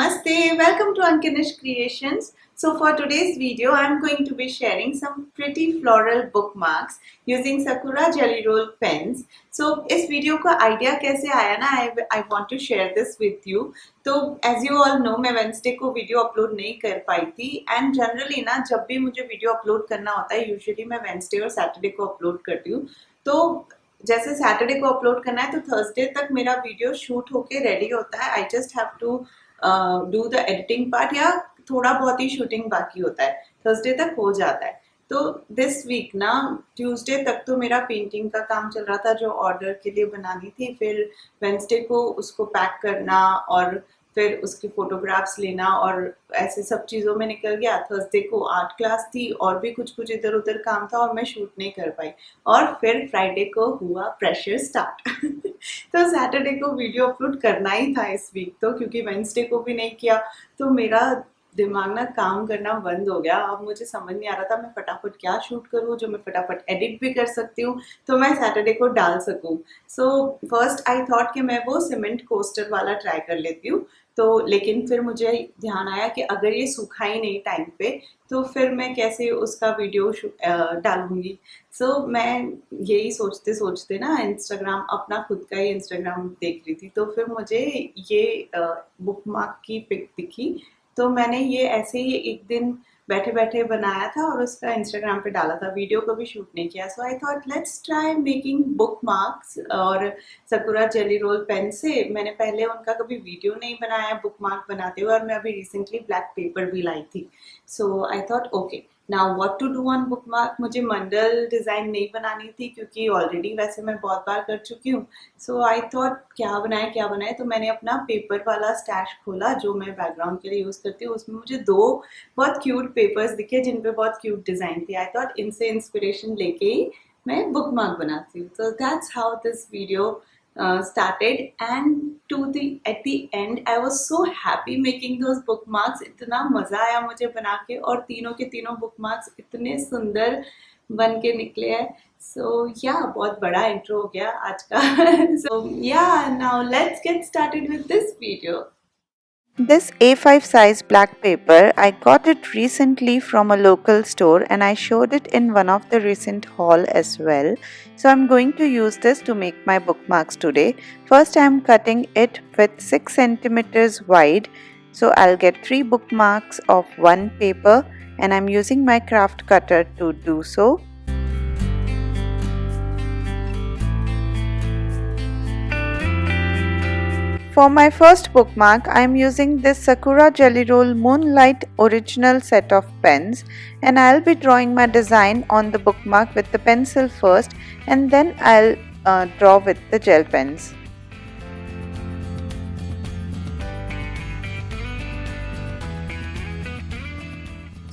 Namaste, welcome to Unkinish Creations. So for today's video, I'm going to be sharing some pretty floral bookmarks using Sakura Jelly Roll pens. So इस video का idea कैसे आया ना, I want to share this with you. तो as you all know, मैं Wednesday को video upload नहीं कर पाई थी एंड जनरली ना जब भी मुझे वीडियो अपलोड करना होता है यूजुअली मैं वेंसडे और सैटरडे को अपलोड करती हूँ. तो जैसे सैटरडे को अपलोड करना है तो थर्सडे तक मेरा वीडियो शूट होके रेडी होता है. I just have to do the editing part या थोड़ा बहुत ही शूटिंग बाकी होता है. थर्सडे तक हो जाता है. तो दिस वीक ना ट्यूसडे तक तो मेरा पेंटिंग का काम चल रहा था जो ऑर्डर के लिए बनानी थी. फिर वेंसडे को उसको पैक करना और फिर उसकी फोटोग्राफ्स लेना और ऐसे सब चीज़ों में निकल गया. थर्सडे को आर्ट क्लास थी और भी कुछ इधर उधर काम था और मैं शूट नहीं कर पाई. और फिर फ्राइडे को हुआ प्रेशर स्टार्ट. तो सैटरडे को वीडियो अपलोड करना ही था इस वीक तो, क्योंकि वेंसडे को भी नहीं किया तो मेरा दिमाग ना काम करना बंद हो गया. अब मुझे समझ नहीं आ रहा था मैं फटाफट क्या शूट करूँ जो मैं फटाफट एडिट भी कर सकती हूँ तो मैं सैटरडे को डाल सकूँ. सो फर्स्ट आई थॉट कि मैं वो सीमेंट कोस्टर वाला ट्राई कर लेती हूँ. तो लेकिन फिर मुझे ध्यान आया कि अगर ये सूखा ही नहीं टाइम पे तो फिर मैं कैसे उसका वीडियो डालूंगी. सो मैं यही सोचते सोचते ना इंस्टाग्राम अपना खुद का ही इंस्टाग्राम देख रही थी. तो फिर मुझे ये बुकमार्क की पिक दिखी तो मैंने ये ऐसे ही एक दिन बैठे बैठे बनाया था और उसका इंस्टाग्राम पे डाला था. वीडियो को भी शूट नहीं किया. So I thought let's try making bookmarks. और सकुरा जेली रोल पेन से मैंने पहले उनका कभी वीडियो नहीं बनाया बुकमार्क बनाते हुए और मैं अभी रिसेंटली ब्लैक पेपर भी लाई थी. So I thought okay now what to do on bookmark. मुझे मंडल डिज़ाइन नहीं बनानी थी क्योंकि ऑलरेडी वैसे मैं बहुत बार कर चुकी हूँ. सो आई थॉट क्या बनाए. तो मैंने अपना पेपर वाला स्टैश खोला जो मैं बैकग्राउंड के लिए यूज़ करती हूँ. उसमें मुझे 2 बहुत क्यूट पेपर्स दिखे जिन पे बहुत क्यूट डिज़ाइन थी. आई थॉट इनसे इंस्पिरेशन लेके ही मैं बुकमार्क बनाती हूँ. So that's how this video started and at the end I was so happy making those bookmarks. इतना मज़ा आया मुझे बना के और तीनों के तीनों bookmarks इतने सुंदर बन के निकले हैं. So yeah, बहुत बड़ा इंट्रो हो गया आज का. So yeah, now let's get started with this video. This A5 size black paper, I got it recently from a local store and I showed it in one of the recent haul as well. So I'm going to use this to make my bookmarks today. First I'm cutting it with 6 centimeters wide. So I'll get 3 bookmarks of one paper and I'm using my craft cutter to do so. For my first bookmark, I am using this Sakura Jelly Roll Moonlight original set of pens and I'll be drawing my design on the bookmark with the pencil first and then I'll draw with the gel pens.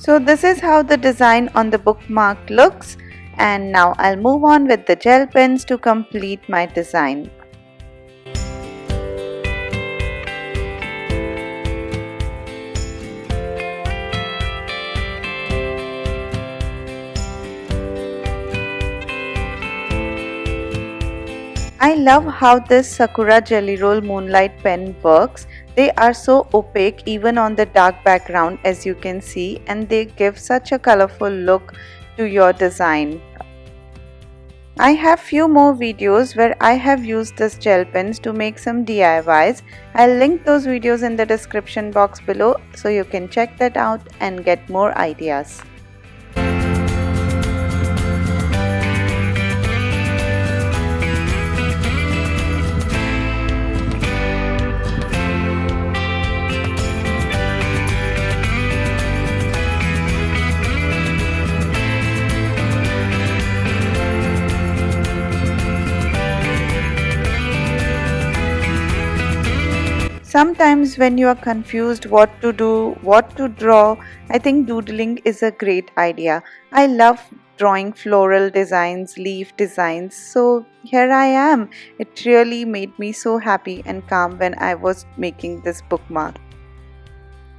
So this is how the design on the bookmark looks, and now I'll move on with the gel pens to complete my design. I love how this Sakura Jelly Roll Moonlight pen works. They are so opaque even on the dark background as you can see, and they give such a colorful look to your design. I have few more videos where I have used this gel pens to make some DIYs. I'll link those videos in the description box below so you can check that out and get more ideas. Sometimes when you are confused what to do, what to draw, I think doodling is a great idea. I love drawing floral designs, leaf designs, so here I am. It really made me so happy and calm when I was making this bookmark.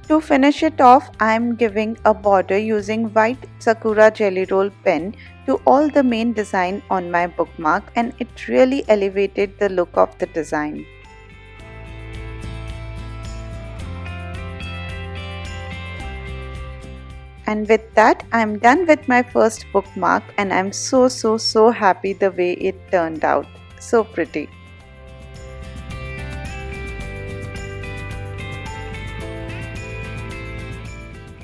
To finish it off, I am giving a border using white Sakura Jelly Roll pen to all the main design on my bookmark, and it really elevated the look of the design. And with that, I'm done with my first bookmark, and I'm so happy the way it turned out. So pretty.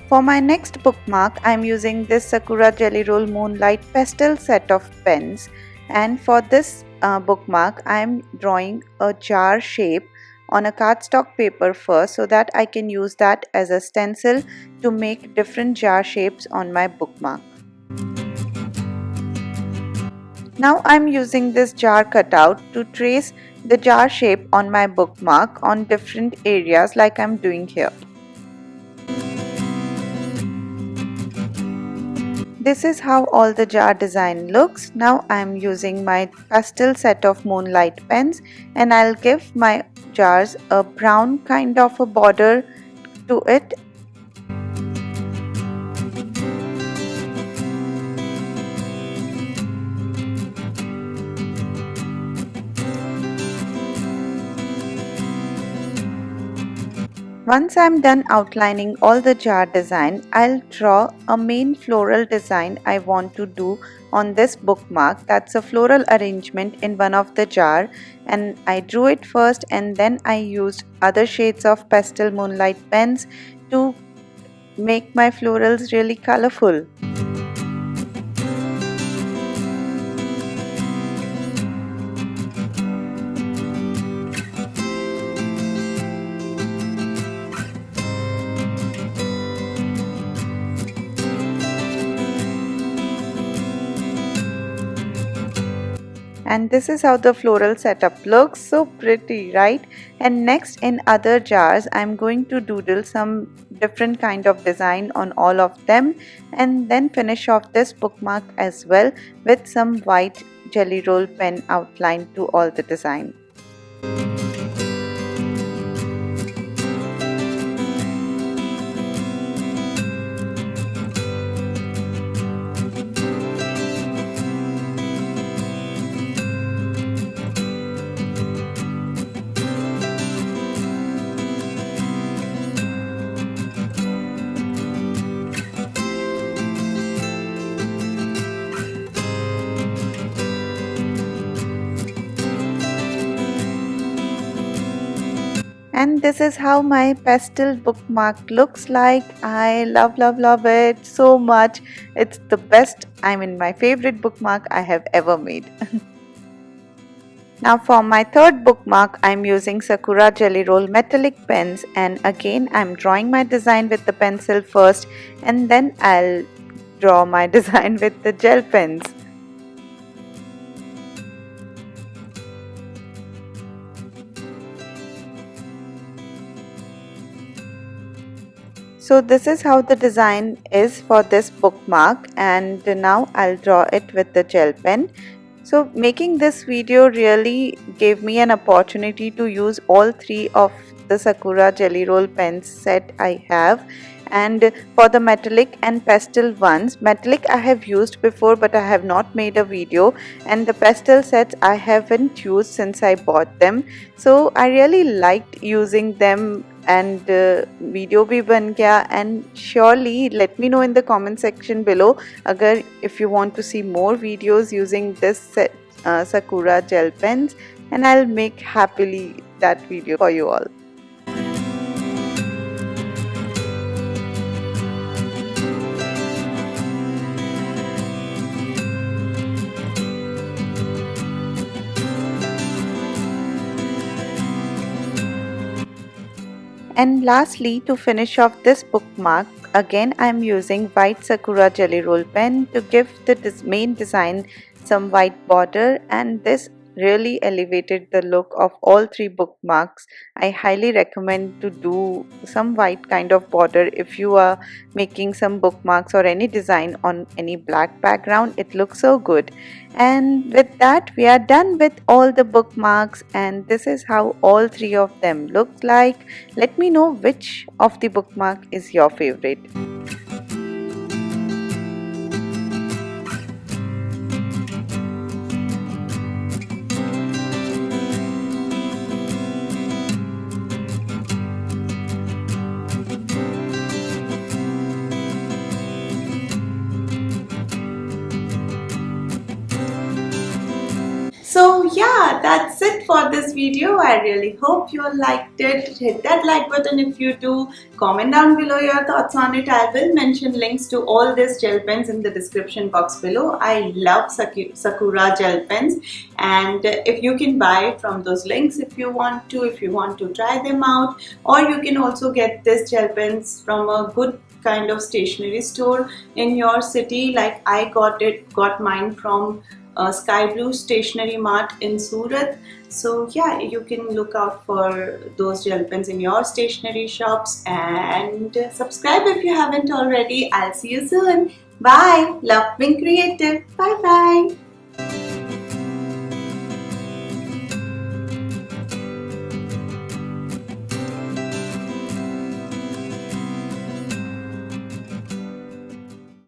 For my next bookmark, I'm using this Sakura Jelly Roll Moonlight Pastel set of pens, and for this bookmark, I'm drawing a jar shape on a cardstock paper first so that I can use that as a stencil to make different jar shapes on my bookmark. Now I'm using this jar cutout to trace the jar shape on my bookmark on different areas like I'm doing here. This is how all the jar design looks. Now I'm using my pastel set of Moonlight pens, and I'll give my jars a brown kind of a border to it. Once I'm done outlining all the jar design, I'll draw a main floral design I want to do on this bookmark. That's a floral arrangement in one of the jar, and I drew it first and then I used other shades of pastel Moonlight pens to make my florals really colorful. And this is how the floral setup looks. So pretty, right? And next, in other jars, I'm going to doodle some different kind of design on all of them, and then finish off this bookmark as well with some white jelly roll pen outline to all the design. And this is how my pastel bookmark looks like. I love it so much. It's the best, my favorite bookmark I have ever made. Now for my third bookmark, I'm using Sakura Jelly Roll metallic pens, and again I'm drawing my design with the pencil first, and then I'll draw my design with the gel pens. So this is how the design is for this bookmark, and now I'll draw it with the gel pen. So making this video really gave me an opportunity to use all three of the Sakura Jelly Roll pens set I have. And for the metallic and pastel ones, metallic I have used before but I have not made a video, and the pastel sets I haven't used since I bought them. So I really liked using them, and video bhi ban gaya. And surely let me know in the comment section below if you want to see more videos using this set, Sakura gel pens, and I'll make happily that video for you all. And lastly, to finish off this bookmark, again I am using white Sakura Jelly Roll pen to give the main design some white border, and this really elevated the look of all three bookmarks. I highly recommend to do some white kind of border if you are making some bookmarks or any design on any black background. It looks so good. And with that, we are done with all the bookmarks, and this is how all three of them look like. Let me know which of the bookmark is your favorite. it for this video. I really hope you all liked it. Hit that like button if you do. Comment down below your thoughts on it. I will mention links to all these gel pens in the description box below. I love Sakura gel pens, and if you can buy from those links if you want to try them out, or you can also get this gel pens from a good kind of stationery store in your city. Like I got mine from Sky Blue Stationery Mart in Surat. So yeah, you can look out for those gel pens in your stationery shops, and subscribe if you haven't already. I'll see you soon. Bye. Love being creative. Bye bye.